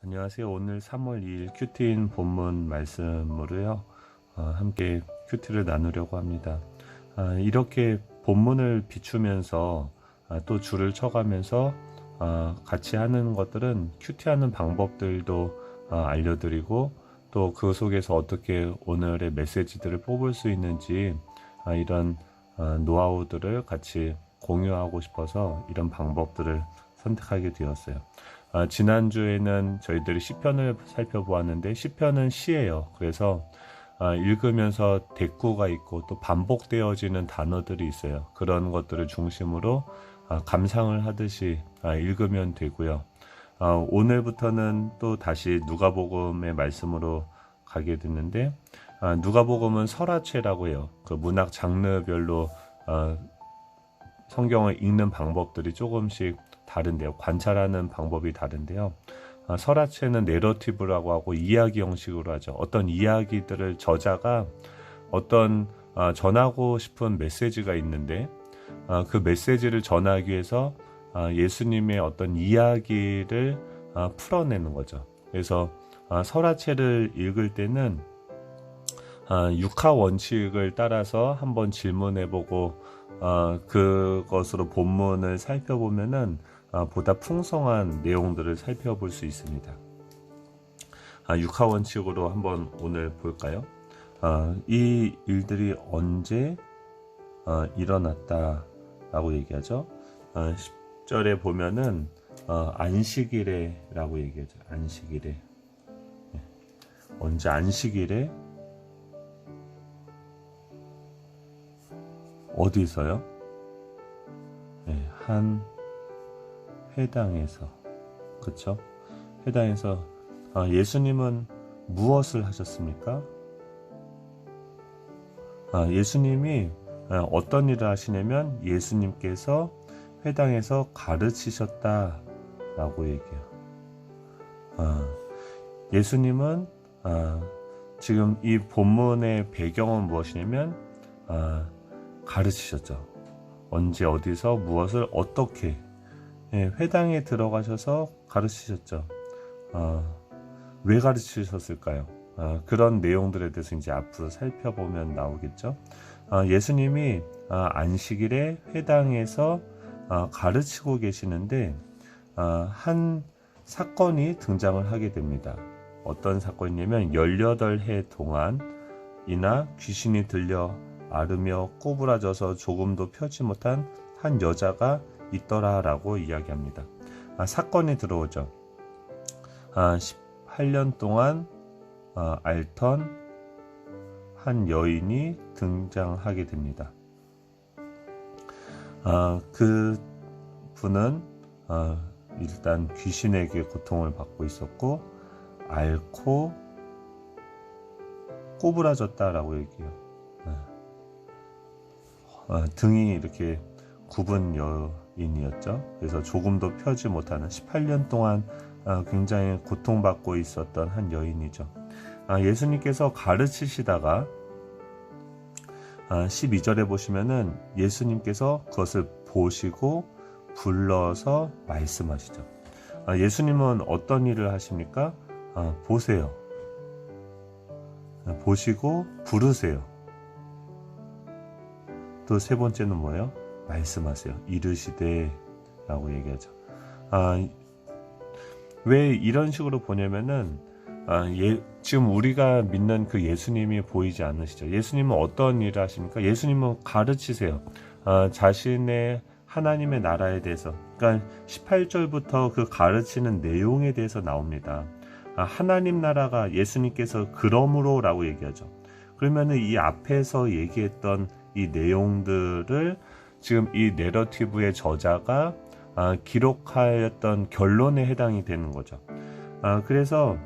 안녕하세요. 오늘 3월 2일 큐티인 본문 말씀으로요. 함께 큐티를 나누려고 합니다. 이렇게 본문을 비추면서 또 줄을 쳐가면서 같이 하는 것들은 큐티하는 방법들도 알려드리고 또 그 속에서 어떻게 오늘의 메시지들을 뽑을 수 있는지 이런 노하우들을 같이 공유하고 싶어서 이런 방법들을 선택하게 되었어요. 지난주에는 저희들이 시편을 살펴보았는데 시편은 시예요. 그래서 읽으면서 대꾸가 있고 또 반복되어지는 단어들이 있어요. 그런 것들을 중심으로 감상을 하듯이 읽으면 되고요. 오늘부터는 또 다시 누가복음의 말씀으로 가게 됐는데 누가복음은 설화체라고 해요. 그 문학 장르별로 성경을 읽는 방법들이 조금씩 다른데요. 관찰하는 방법이 다른데요. 설화체는 내러티브라고 하고 이야기 형식으로 하죠. 어떤 이야기들을 저자가 어떤 전하고 싶은 메시지가 있는데 그 메시지를 전하기 위해서 예수님의 어떤 이야기를 풀어내는 거죠. 그래서 설화체를 읽을 때는 육하 원칙을 따라서 한번 질문해보고 그것으로 본문을 살펴보면은 보다 풍성한 내용들을 살펴볼 수 있습니다. 육하 원칙으로 한번 오늘 볼까요? 이 일들이 언제 일어났다라고 얘기하죠. 10절에 보면은 안식일에라고 얘기하죠. 안식일에. 언제 안식일에 어디서요? 한 회당에서, 그쵸? 회당에서 예수님은 무엇을 하셨습니까? 예수님이 어떤 일을 하시냐면 예수님께서 회당에서 가르치셨다라고 얘기해요. 예수님은 지금 이 본문의 배경은 무엇이냐면 가르치셨죠. 언제 어디서 무엇을 어떻게 회당에 들어가셔서 가르치셨죠. 왜 가르치셨을까요? 그런 내용들에 대해서 이제 앞으로 살펴보면 나오겠죠. 예수님이 안식일에 회당에서 가르치고 계시는데 한 사건이 등장을 하게 됩니다. 어떤 사건이냐면 18해 동안이나 귀신이 들려 앓으며 꼬부라져서 조금도 펴지 못한 한 여자가 있더라라고 이야기합니다. 사건이 들어오죠. 18년 동안 앓던 한 여인이 등장하게 됩니다. 그 분은 일단 귀신에게 고통을 받고 있었고 앓고 꼬부라졌다라고 얘기해요. 등이 이렇게 굽은 여인이었죠. 그래서 조금도 펴지 못하는 18년 동안 굉장히 고통받고 있었던 한 여인이죠. 예수님께서 가르치시다가 12절에 보시면은 예수님께서 그것을 보시고 불러서 말씀하시죠. 예수님은 어떤 일을 하십니까? 보세요. 보시고 부르세요. 또 세 번째는 뭐예요? 말씀하세요. 이르시되 라고 얘기하죠. 왜 이런 식으로 보냐면은 지금 우리가 믿는 그 예수님이 보이지 않으시죠. 예수님은 어떤 일을 하십니까? 예수님은 가르치세요. 자신의 하나님의 나라에 대해서. 그러니까 18절부터 그 가르치는 내용에 대해서 나옵니다. 하나님 나라가 예수님께서 그러므로 라고 얘기하죠. 그러면은 이 앞에서 얘기했던 이 내용들을 지금 이 내러티브의 저자가 기록하였던 결론에 해당이 되는 거죠. 그래서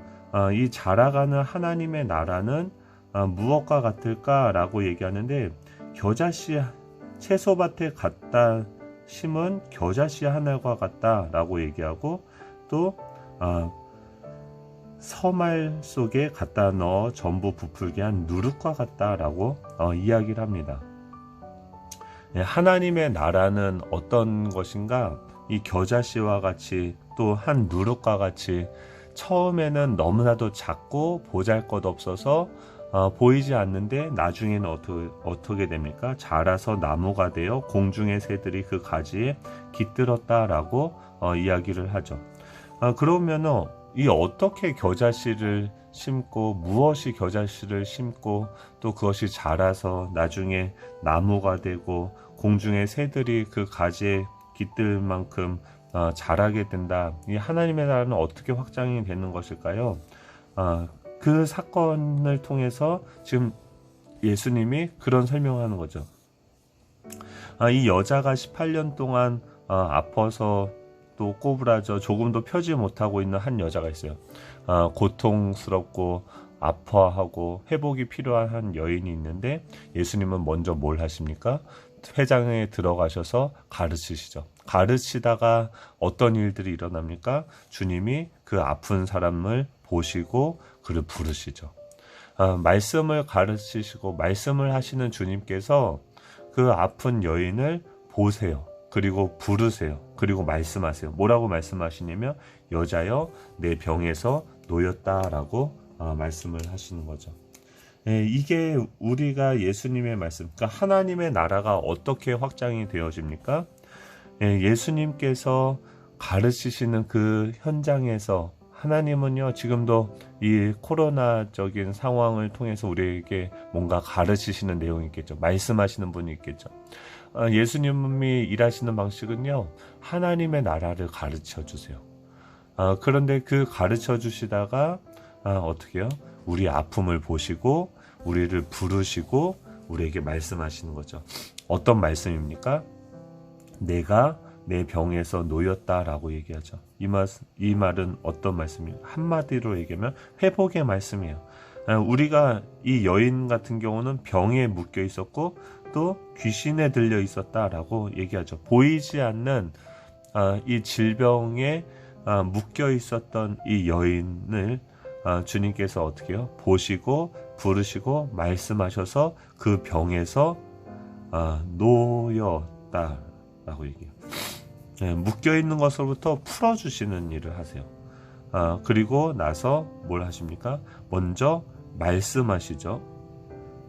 이 자라가는 하나님의 나라는 무엇과 같을까라고 얘기하는데 겨자씨 채소밭에 갖다 심은 겨자씨 하나가 같다라고 얘기하고 또 서말 속에 갖다 넣어 전부 부풀게 한 누룩과 같다라고 이야기를 합니다. 하나님의 나라는 어떤 것인가? 이 겨자씨와 같이 또 한 누룩과 같이 처음에는 너무나도 작고 보잘것없어서 보이지 않는데 나중에는 어떻게 됩니까? 자라서 나무가 되어 공중의 새들이 그 가지에 깃들었다라고 이야기를 하죠. 그러면은 이 어떻게 겨자씨를 심고 무엇이 겨자씨를 심고 또 그것이 자라서 나중에 나무가 되고 공중의 새들이 그 가지에 깃들 만큼 자라게 된다. 이 하나님의 나라는 어떻게 확장이 되는 것일까요? 그 사건을 통해서 지금 예수님이 그런 설명하는 거죠. 이 여자가 18년 동안 아파서 또 꼬부라져 조금도 펴지 못하고 있는 한 여자가 있어요. 고통스럽고 아파하고 회복이 필요한 한 여인이 있는데 예수님은 먼저 뭘 하십니까? 회장에 들어가셔서 가르치시죠. 가르치다가 어떤 일들이 일어납니까? 주님이 그 아픈 사람을 보시고 그를 부르시죠. 말씀을 가르치시고 말씀을 하시는 주님께서 그 아픈 여인을 보세요. 그리고 부르세요. 그리고 말씀하세요. 뭐라고 말씀하시냐면 여자여 내 병에서 놓였다라고 말씀을 하시는 거죠. 이게 우리가 예수님의 말씀, 그러니까 하나님의 나라가 어떻게 확장이 되어집니까? 예수님께서 가르치시는 그 현장에서 하나님은요 지금도 이 코로나적인 상황을 통해서 우리에게 뭔가 가르치시는 내용이 있겠죠. 말씀하시는 분이 있겠죠. 예수님이 일하시는 방식은요 하나님의 나라를 가르쳐 주세요. 그런데 그 가르쳐 주시다가 어떻게 해요? 우리 아픔을 보시고 우리를 부르시고 우리에게 말씀하시는 거죠. 어떤 말씀입니까? 내가 내 병에서 놓였다라고 얘기하죠. 이 말은 어떤 말씀이에요? 한마디로 얘기하면 회복의 말씀이에요. 우리가 이 여인 같은 경우는 병에 묶여 있었고 또 귀신에 들려 있었다라고 얘기하죠. 보이지 않는 이 질병에 묶여 있었던 이 여인을 주님께서 어떻게 해요? 보시고 부르시고 말씀하셔서 그 병에서 놓였다라고 얘기해요. 묶여있는 것으로부터 풀어주시는 일을 하세요. 그리고 나서 뭘 하십니까? 먼저 말씀하시죠.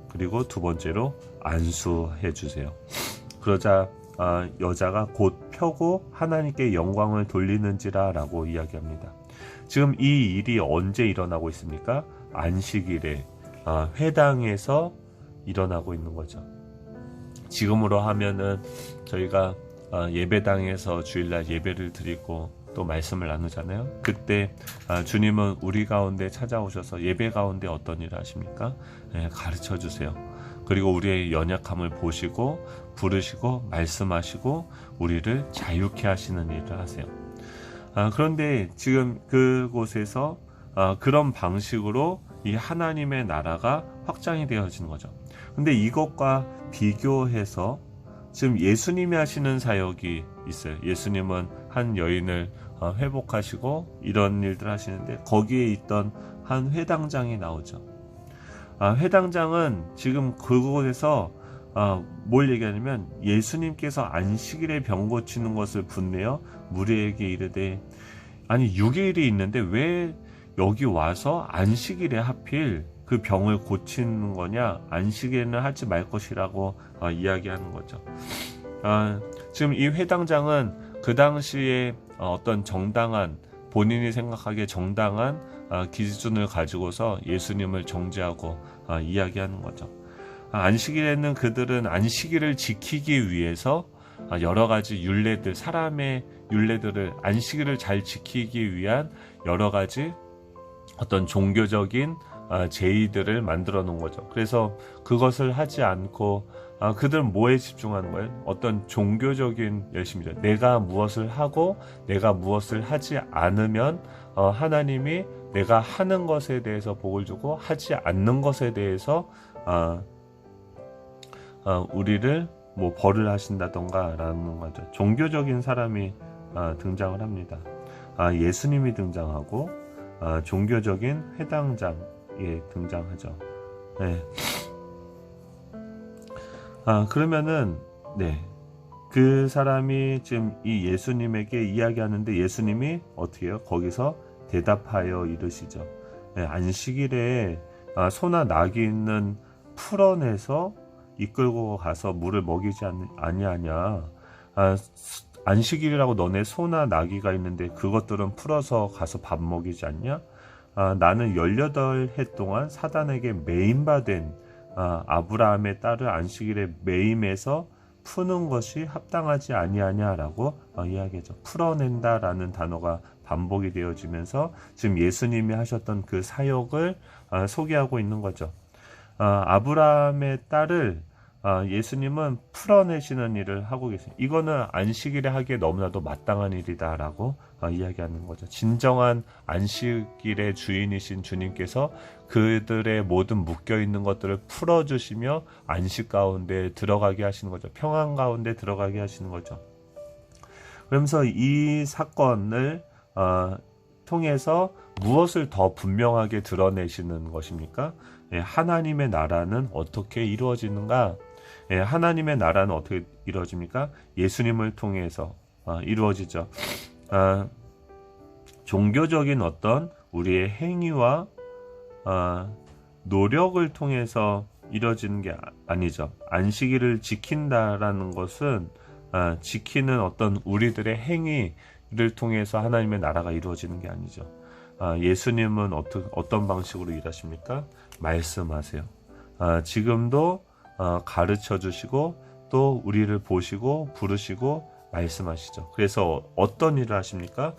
그리고 두 번째로 안수해 주세요. 그러자 여자가 곧 펴고 하나님께 영광을 돌리는지라 라고 이야기합니다. 지금 이 일이 언제 일어나고 있습니까? 안식일에 회당에서 일어나고 있는 거죠. 지금으로 하면은 저희가 예배당에서 주일날 예배를 드리고 또 말씀을 나누잖아요. 그때 주님은 우리 가운데 찾아오셔서 예배 가운데 어떤 일을 하십니까? 가르쳐 주세요. 그리고 우리의 연약함을 보시고 부르시고 말씀하시고 우리를 자유케 하시는 일을 하세요. 그런데 지금 그곳에서 그런 방식으로 이 하나님의 나라가 확장이 되어지는 거죠. 근데 이것과 비교해서 지금 예수님이 하시는 사역이 있어요. 예수님은 한 여인을 회복하시고 이런 일들 하시는데 거기에 있던 한 회당장이 나오죠. 회당장은 지금 그곳에서 뭘 얘기하냐면 예수님께서 안식일에 병 고치는 것을 분내어 무리에게 이르되 아니 6일이 있는데 왜 여기 와서 안식일에 하필 그 병을 고치는 거냐, 안식일에는 하지 말 것이라고 이야기하는 거죠. 지금 이 회당장은 그 당시에 어떤 정당한, 본인이 생각하기에 정당한 기준을 가지고서 예수님을 정죄하고 이야기하는 거죠. 안식일에는 그들은 안식일을 지키기 위해서 여러 가지 율례들, 사람의 율례들을, 안식일을 잘 지키기 위한 여러 가지 어떤 종교적인 제의들을 만들어 놓은 거죠. 그래서 그것을 하지 않고 그들은 뭐에 집중하는 거예요? 어떤 종교적인 열심이죠. 내가 무엇을 하고 내가 무엇을 하지 않으면 하나님이 내가 하는 것에 대해서 복을 주고 하지 않는 것에 대해서 우리를 뭐 벌을 하신다던가 라는 거죠. 종교적인 사람이 등장을 합니다. 예수님이 등장하고 종교적인 회당장이 등장하죠. 네. 그러면은 그 사람이 지금 이 예수님에게 이야기하는데 예수님이 어떻게 해요? 거기서 대답하여 이르시죠. 안식일에 소나 낙이 있는 풀어내서 이끌고 가서 물을 먹이지 아니하냐. 안식일이라고 너네 소나 나귀가 있는데 그것들은 풀어서 가서 밥 먹이지 않냐? 나는 18해 동안 사단에게 매임받은 아브라함의 딸을 안식일에 매임해서 푸는 것이 합당하지 아니하냐라고 이야기하죠. 풀어낸다라는 단어가 반복이 되어지면서 지금 예수님이 하셨던 그 사역을 소개하고 있는 거죠. 아브라함의 딸을 예수님은 풀어내시는 일을 하고 계세요. 이거는 안식일에 하기에 너무나도 마땅한 일이다라고 이야기하는 거죠. 진정한 안식일의 주인이신 주님께서 그들의 모든 묶여있는 것들을 풀어주시며 안식 가운데 들어가게 하시는 거죠. 평안 가운데 들어가게 하시는 거죠. 그러면서 이 사건을 통해서 무엇을 더 분명하게 드러내시는 것입니까? 하나님의 나라는 어떻게 이루어지는가? 하나님의 나라는 어떻게 이루어집니까? 예수님을 통해서 이루어지죠. 종교적인 어떤 우리의 행위와 노력을 통해서 이루어지는 게 아니죠. 안식일을 지킨다라는 것은 지키는 어떤 우리들의 행위를 통해서 하나님의 나라가 이루어지는 게 아니죠. 예수님은 어떤 방식으로 일하십니까? 말씀하세요. 지금도 가르쳐 주시고 또 우리를 보시고 부르시고 말씀하시죠. 그래서 어떤 일을 하십니까?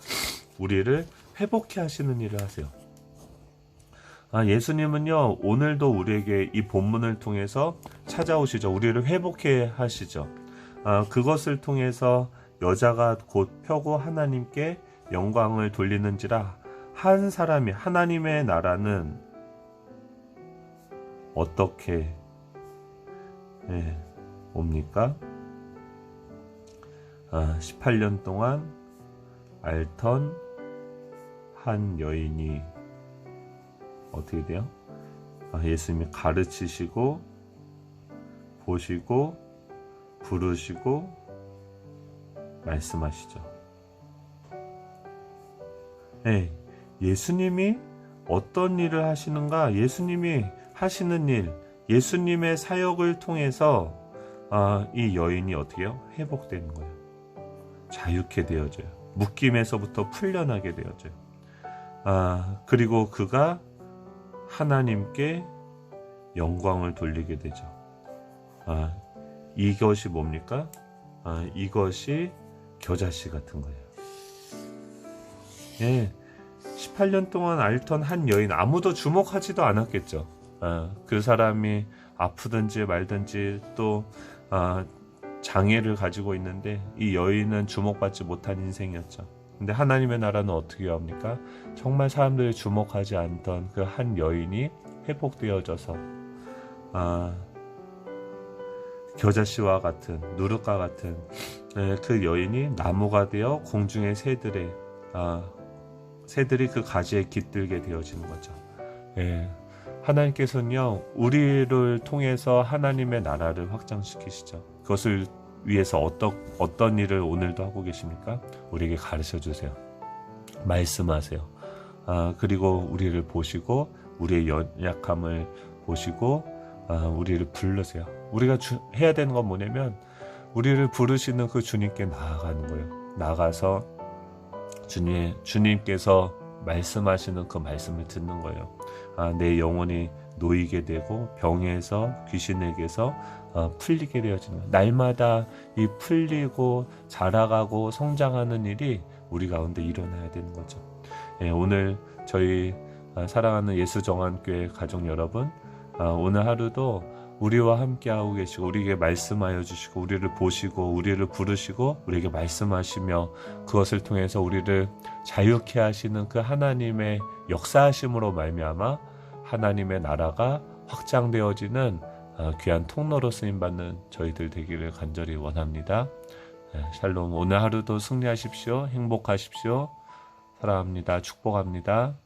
우리를 회복해 하시는 일을 하세요. 예수님은요, 오늘도 우리에게 이 본문을 통해서 찾아오시죠. 우리를 회복해 하시죠. 그것을 통해서 여자가 곧 펴고 하나님께 영광을 돌리는지라. 한 사람이, 하나님의 나라는 어떻게 옵니까? 18년 동안 앓던 한 여인이 어떻게 돼요? 예수님이 가르치시고 보시고 부르시고 말씀하시죠. 예수님이 어떤 일을 하시는가? 예수님이 하시는 일, 예수님의 사역을 통해서 이 여인이 어떻게 해요? 회복되는 거예요. 자유케 되어져요. 묶임에서부터 풀려나게 되어져요. 그리고 그가 하나님께 영광을 돌리게 되죠. 이것이 뭡니까? 이것이 겨자씨 같은 거예요. 18년 동안 앓던 한 여인, 아무도 주목하지도 않았겠죠. 그 사람이 아프든지 말든지 또 장애를 가지고 있는데 이 여인은 주목받지 못한 인생이었죠. 근데 하나님의 나라는 어떻게 합니까? 정말 사람들이 주목하지 않던 그 한 여인이 회복되어져서 겨자씨와 같은, 누룩과 같은 그 여인이 나무가 되어 공중의 새들이 그 가지에 깃들게 되어지는 거죠. 하나님께서는요, 우리를 통해서 하나님의 나라를 확장시키시죠. 그것을 위해서 어떤 일을 오늘도 하고 계십니까? 우리에게 가르쳐 주세요. 말씀하세요. 그리고 우리를 보시고 우리의 연약함을 보시고 우리를 부르세요. 우리가 해야 되는 건 뭐냐면 우리를 부르시는 그 주님께 나아가는 거예요. 나가서 주님께서 말씀하시는 그 말씀을 듣는 거예요. 내 영혼이 놓이게 되고 병에서 귀신에게서 풀리게 되어지는 거예요. 날마다 이 풀리고 자라가고 성장하는 일이 우리 가운데 일어나야 되는 거죠. 오늘 저희 사랑하는 예수정한교회 가족 여러분, 오늘 하루도 우리와 함께하고 계시고 우리에게 말씀하여 주시고 우리를 보시고 우리를 부르시고 우리에게 말씀하시며 그것을 통해서 우리를 자유케 하시는 그 하나님의 역사하심으로 말미암아 하나님의 나라가 확장되어지는 귀한 통로로 쓰임받는 저희들 되기를 간절히 원합니다. 샬롬. 오늘 하루도 승리하십시오. 행복하십시오. 사랑합니다. 축복합니다.